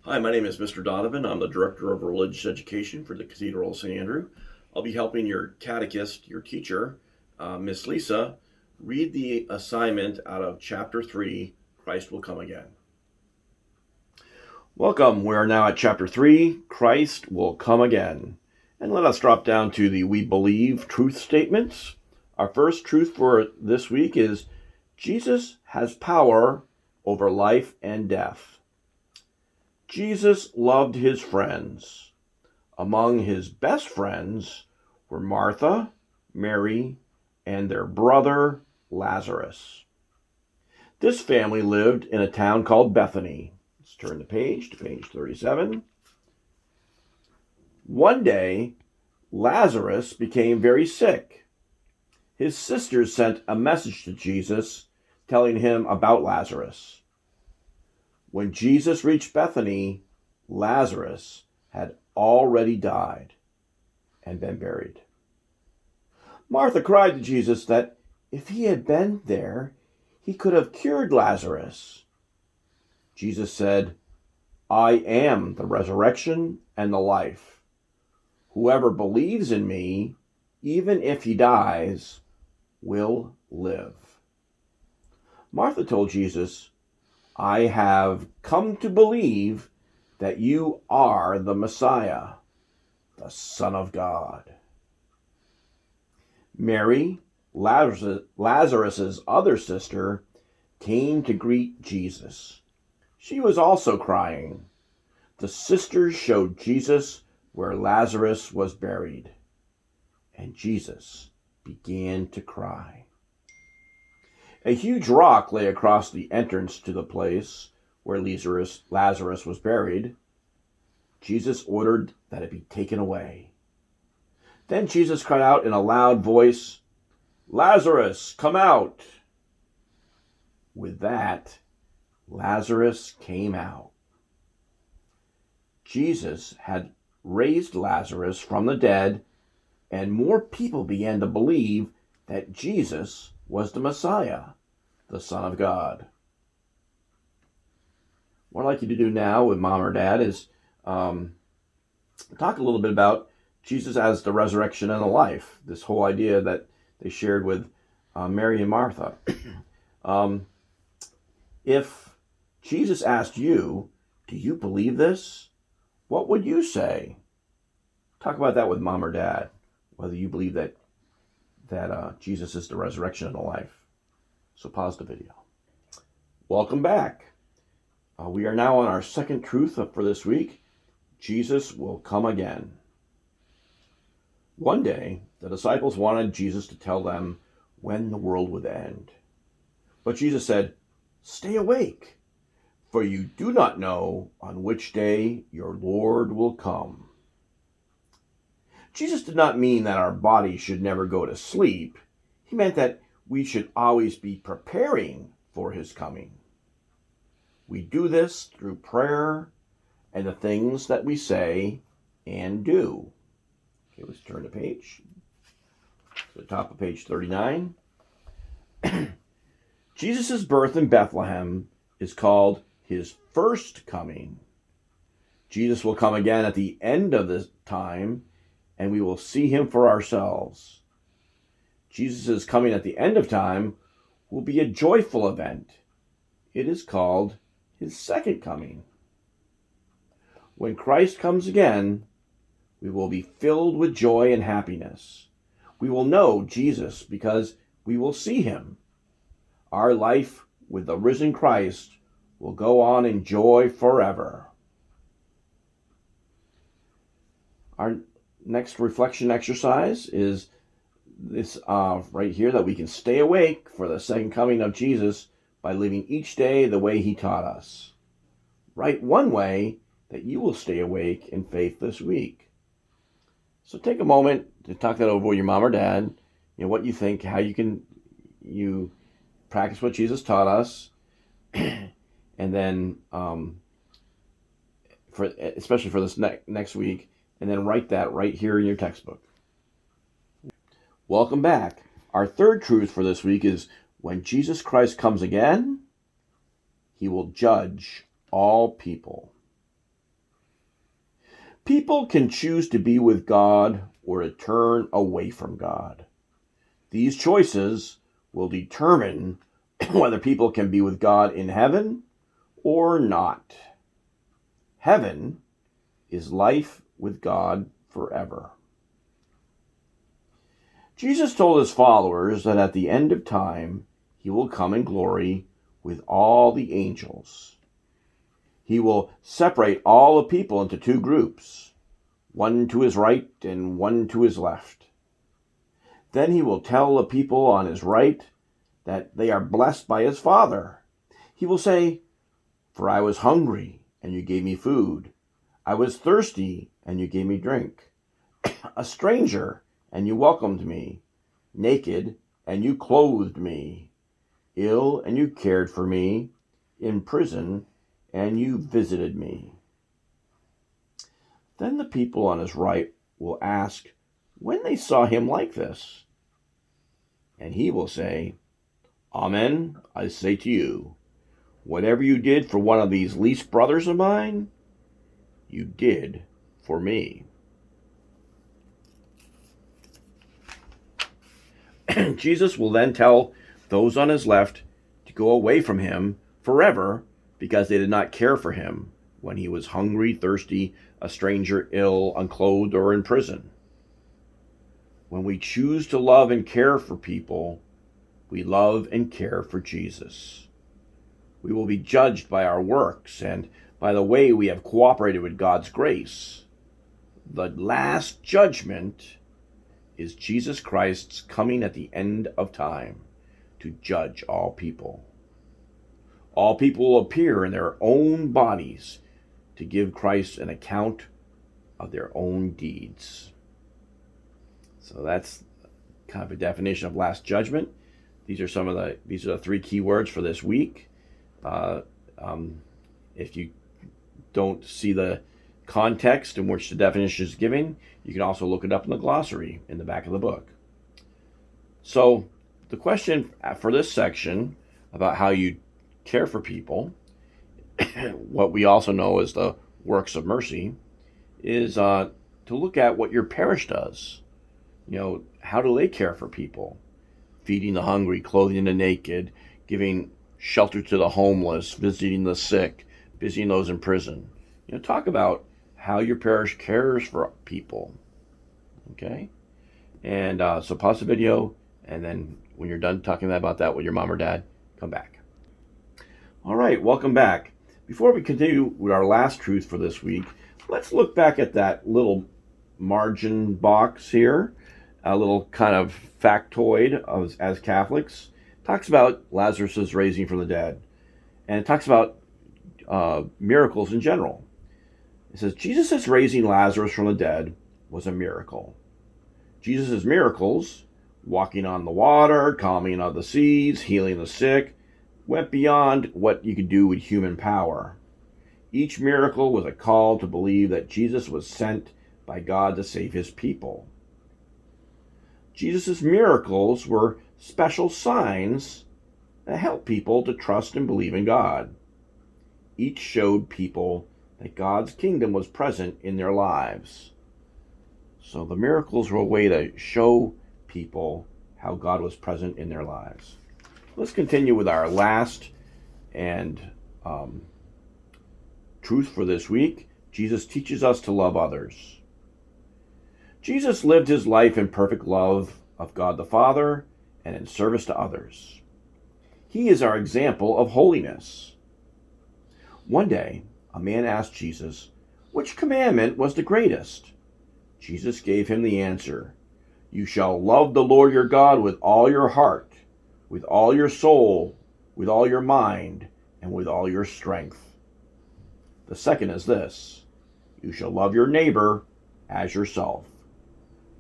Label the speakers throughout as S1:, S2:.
S1: Hi, my name is Mr. Donovan. I'm the Director of Religious Education for the Cathedral of St. Andrew. I'll be helping your catechist, your teacher, Miss Lisa, read the assignment out of Chapter 3, Christ Will Come Again. Welcome. We are now at Chapter 3, Christ Will Come Again. And let us drop down to the We Believe truth statements. Our first truth for this week is Jesus has power over life and death. Jesus loved his friends. Among his best friends were Martha, Mary, and their brother Lazarus. This family lived in a town called Bethany. Let's turn the page to page 37. One day, Lazarus became very sick. His sisters sent a message to Jesus telling him about Lazarus. When Jesus reached Bethany, Lazarus had already died and been buried. Martha cried to Jesus that if he had been there, he could have cured Lazarus. Jesus said, I am the resurrection and the life. Whoever believes in me, even if he dies, will live. Martha told Jesus, I have come to believe that you are the Messiah, the Son of God. Mary, Lazarus' other sister, came to greet Jesus. She was also crying. The sisters showed Jesus where Lazarus was buried, and Jesus began to cry. A huge rock lay across the entrance to the place where Lazarus was buried. Jesus ordered that it be taken away. Then Jesus cried out in a loud voice, Lazarus, come out! With that, Lazarus came out. Jesus had raised Lazarus from the dead, and more people began to believe that Jesus was the Messiah, the Son of God. What I'd like you to do now with Mom or Dad is talk a little bit about Jesus as the resurrection and the life, this whole idea that they shared with Mary and Martha. If Jesus asked you, do you believe this? What would you say? Talk about that with Mom or Dad, whether you believe that Jesus is the resurrection and the life. So pause the video. Welcome back. We are now on our second truth for this week. Jesus will come again. One day, the disciples wanted Jesus to tell them when the world would end. But Jesus said, stay awake, for you do not know on which day your Lord will come. Jesus did not mean that our body should never go to sleep. He meant that we should always be preparing for his coming. We do this through prayer and the things that we say and do. Okay, let's turn the page to the top of page 39. Jesus' birth in Bethlehem is called his first coming. Jesus will come again at the end of this time, and we will see him for ourselves. Jesus' coming at the end of time will be a joyful event. It is called his second coming. When Christ comes again, we will be filled with joy and happiness. We will know Jesus because we will see him. Our life with the risen Christ will go on in joy forever. Our next reflection exercise is this right here, that we can stay awake for the second coming of Jesus by living each day the way he taught us. Write one way that you will stay awake in faith this week. So take a moment to talk that over with your mom or dad. What you think, how you practice what Jesus taught us, and then especially for this next week, and then write that right here in your textbook. Welcome back. Our third truth for this week is when Jesus Christ comes again, he will judge all people. People can choose to be with God or to turn away from God. These choices will determine whether people can be with God in heaven or not. Heaven is life with God forever. Jesus told his followers that at the end of time, he will come in glory with all the angels. He will separate all the people into two groups, one to his right and one to his left. Then he will tell the people on his right that they are blessed by his Father. He will say, "For I was hungry, and you gave me food. I was thirsty, and you gave me drink. A stranger, and you welcomed me. Naked, and you clothed me. Ill, and you cared for me. In prison, and you visited me." Then the people on his right will ask when they saw him like this. And he will say, "Amen, I say to you, whatever you did for one of these least brothers of mine, you did for me." Jesus will then tell those on his left to go away from him forever because they did not care for him when he was hungry, thirsty, a stranger, ill, unclothed, or in prison. When we choose to love and care for people, we love and care for Jesus. We will be judged by our works and by the way we have cooperated with God's grace. The last judgment is Jesus Christ's coming at the end of time to judge all people. All people will appear in their own bodies to give Christ an account of their own deeds. So that's kind of a definition of last judgment. These are the three key words for this week. If you don't see the context in which the definition is given, you can also look it up in the glossary in the back of the book. So the question for this section about how you care for people, what we also know as the works of mercy, is to look at what your parish does. How do they care for people? Feeding the hungry, clothing the naked, giving shelter to the homeless, visiting the sick, visiting those in prison. Talk about how your parish cares for people. Okay? And so pause the video, and then when you're done talking about that with your mom or dad, come back. All right, welcome back. Before we continue with our last truth for this week, let's look back at that little margin box here, a little kind of factoid as Catholics. It talks about Lazarus' raising from the dead, and it talks about miracles in general. It says, Jesus' raising Lazarus from the dead was a miracle. Jesus' miracles, walking on the water, calming of the seas, healing the sick, went beyond what you could do with human power. Each miracle was a call to believe that Jesus was sent by God to save his people. Jesus' miracles were special signs that helped people to trust and believe in God. Each showed people that God's kingdom was present in their lives. So the miracles were a way to show people how God was present in their lives. Let's continue with our last and truth for this week. Jesus teaches us to love others. Jesus lived his life in perfect love of God the Father and in service to others. He is our example of holiness. One day, a man asked Jesus, which commandment was the greatest? Jesus gave him the answer, "You shall love the Lord your God with all your heart, with all your soul, with all your mind, and with all your strength." The second is this, "You shall love your neighbor as yourself."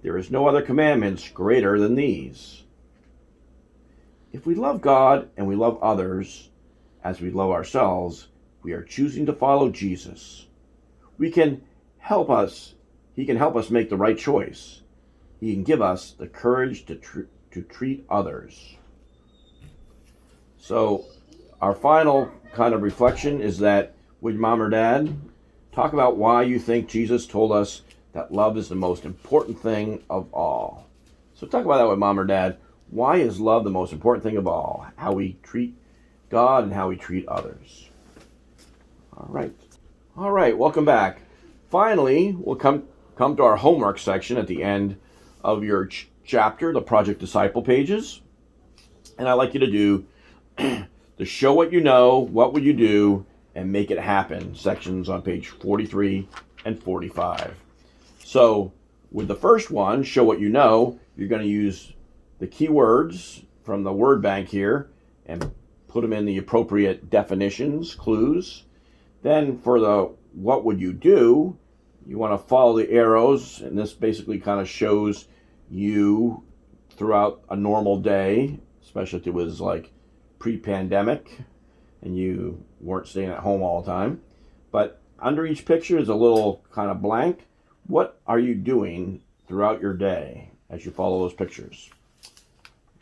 S1: There is no other commandments greater than these. If we love God and we love others as we love ourselves, we are choosing to follow Jesus. He can help us make the right choice. He can give us the courage to treat others. So our final kind of reflection is that with mom or dad, talk about why you think Jesus told us that love is the most important thing of all. So talk about that with Mom or Dad. Why is love the most important thing of all? How we treat God and how we treat others. All right, welcome back. Finally, we'll come to our homework section at the end of your chapter, the Project Disciple pages. And I'd like you to do the show what you know, what would you do, and make it happen sections on page 43 and 45. So with the first one, show what you know, you're going to use the keywords from the word bank here and put them in the appropriate definitions, clues. Then for the what would you do, you want to follow the arrows, and this basically kind of shows you throughout a normal day, especially if it was like pre-pandemic and you weren't staying at home all the time. But under each picture is a little kind of blank. What are you doing throughout your day as you follow those pictures?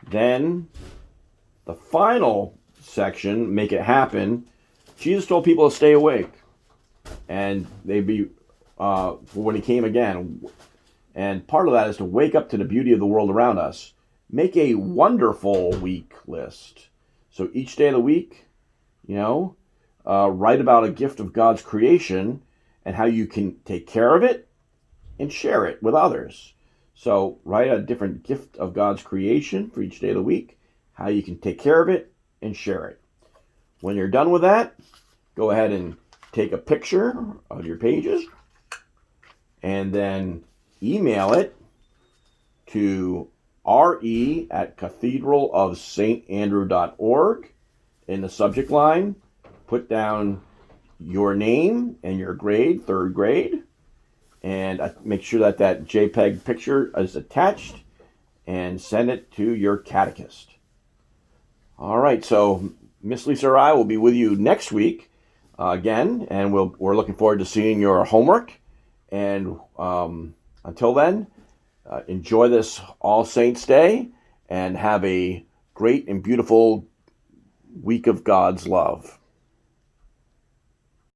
S1: Then the final section, make it happen. Jesus told people to stay awake, and they'd be when he came again. And part of that is to wake up to the beauty of the world around us. Make a wonderful week list. So each day of the week, write about a gift of God's creation and how you can take care of it and share it with others. So write a different gift of God's creation for each day of the week, how you can take care of it and share it. When you're done with that, go ahead and take a picture of your pages and then email it to re@cathedralofstandrew.org. In the subject line, put down your name and your grade, 3rd grade, and make sure that JPEG picture is attached and send it to your catechist. All right, so Miss Lisa or I will be with you next week again, and we're looking forward to seeing your homework. And until then, enjoy this All Saints Day and have a great and beautiful week of God's love.